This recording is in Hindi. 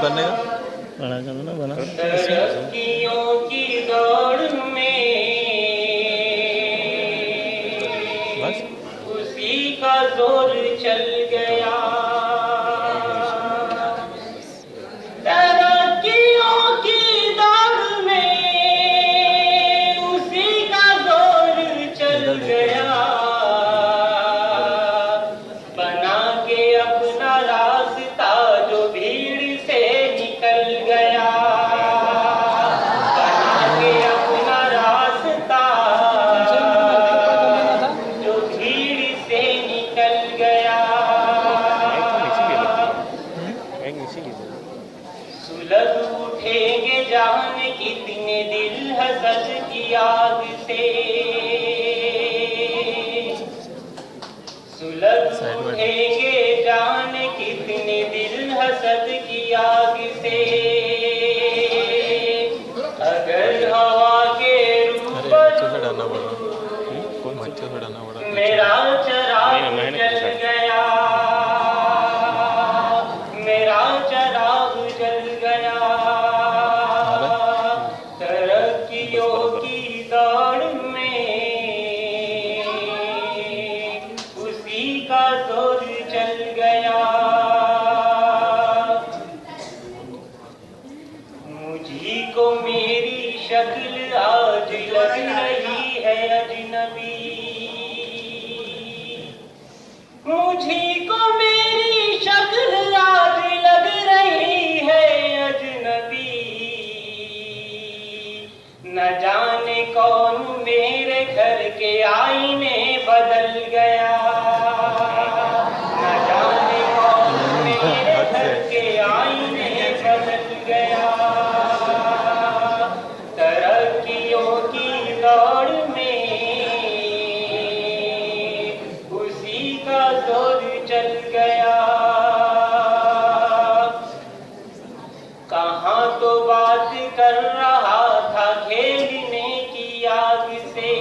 करने का बना कर ना बना तरक्कियों की दौड़ में बस उसी का जोर चल गया। तरक्कियों की दौड़ में उसी का जोर चल गया। बना के अपना रास्ता जो भीड़ से निकल गया। बना के अपना रास्ता जो भीड़ से निकल गया। सुलग उठेंगे जाने कितने दिल हसद की आग से। सुलग उठेंगे जाने कितने दिल हसद की आग से। अगर हवा के मेरा चराग जल गया। मेरा चराग जल गया। तरक्कियों की दौड़ में उसी का जोर चल गया। मुझी को मेरी शक्ल आज लग रही है अजनबी। मुझी को मेरी शक्ल आज लग रही है अजनबी। न जाने कौन मेरे घर के आईने बदल गया। न जाने कौन मेरे घर के आईने बदल गया। तरक्कियों की दौड़ में उसी का जोर चल गया। कहाँ तो बात कर रहा था खेलने की आग से।